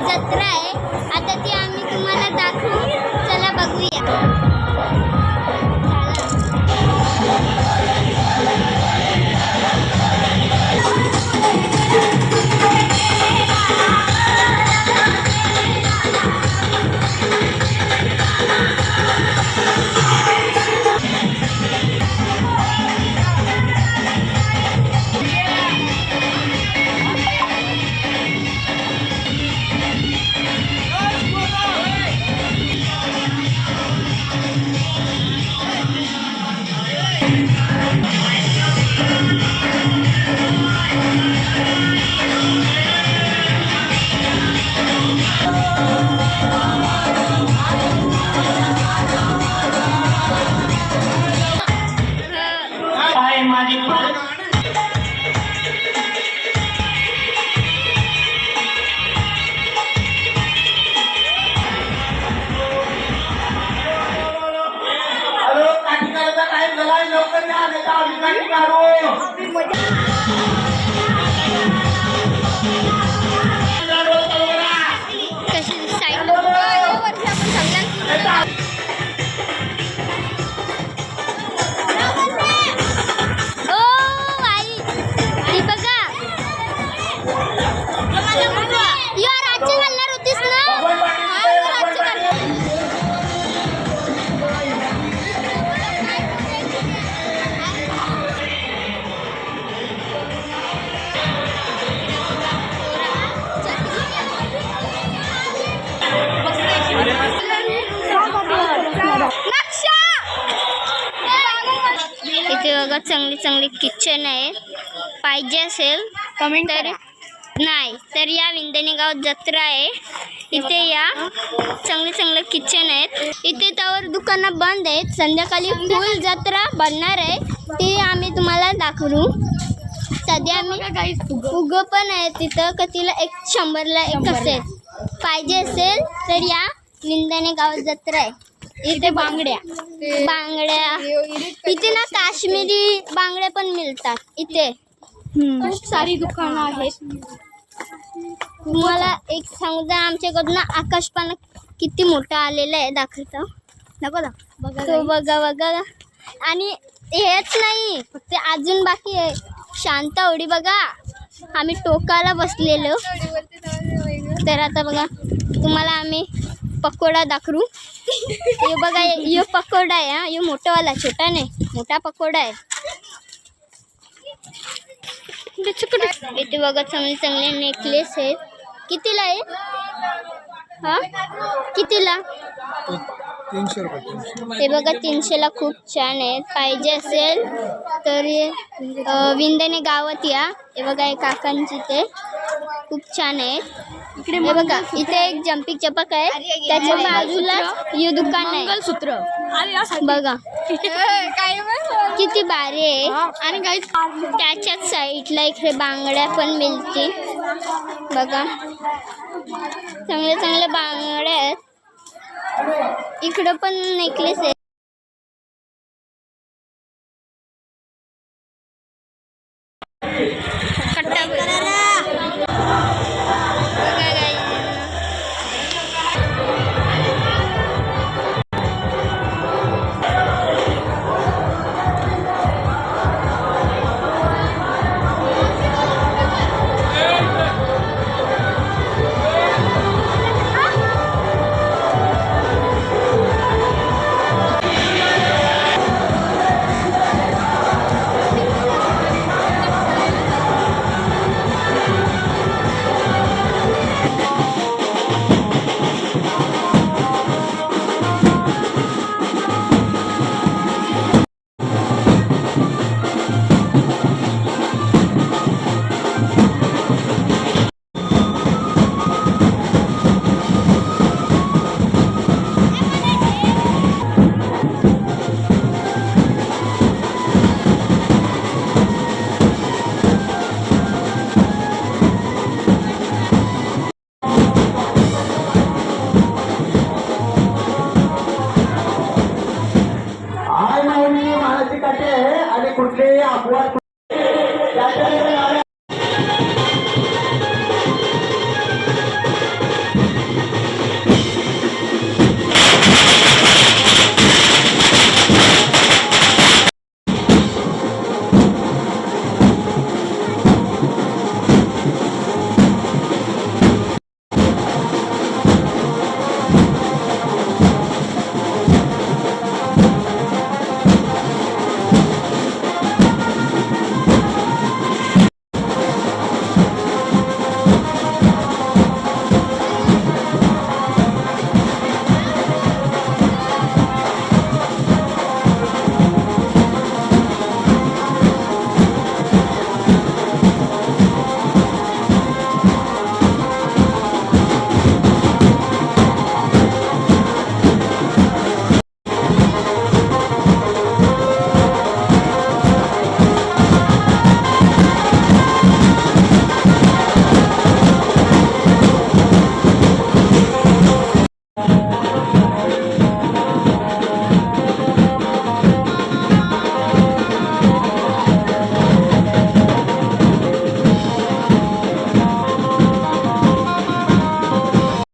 जत्रा आहे. आता ती आम्ही तुम्हाला दाखवू. चला बघूया. इथे बघा चांगली चांगली किचन आहे. पाहिजे असेल कमेंट तर नाही तर या विंदणी गावात जत्रा आहे. इथे या चांगले चांगले किचन आहेत. इथे त्यावर दुकानं बंद आहेत. संध्याकाळी फुल जत्रा बनणार आहे. ते आम्ही तुम्हाला दाखवू. सध्या आम्ही फुगं पण आहे तिथं. कधीला 100ला 1 असेल. पाहिजे असेल तर या विंदणी गावात जत्रा आहे. इथे बांगड्या इथे ना काश्मीरी बांगड्या पण मिळतात. इथे खूप सारी दुकानं आहेत. तुम्हाला एक सांगू द्या आमच्याकडून आकाशपाळा किती मोठा आलेला आहे. दाखवता नको ना तो बघा बघा. आणि हेच नाही फक्त अजून बाकी आहे. शांता होडी बघा. आम्ही टोकाला बसलेलो. तर आता बघा तुम्हाला आम्ही पकोडा दाखवू. हे बघा यो पकोडा आहे. हा यो मोठावाला छोटा नाही मोठा पकोडा आहे. इथे बघा चांगले चांगले नेकलेस आहेत. कितीला आहे हा कितीला 300 रुपये. हे बघा 300ला खूप छान आहेत. पाहिजे असेल तर विंदणे गावात या. हे बघा हे काकांची ते खूप छान आहे. इकडे बघा इथे एक जम्पिंग चपक आहे. त्याच्या बाजूला हे दुकान आहे मंगलसूत्र बघा किती भारी आहे. आणि काही त्याच्याच साईडला इकडे बांगड्या पण मिळते बघा. चांगल्या चांगल्या बांगड्या आहेत. इकडं पण नेकलेस आहे. कुठलेही अपवाद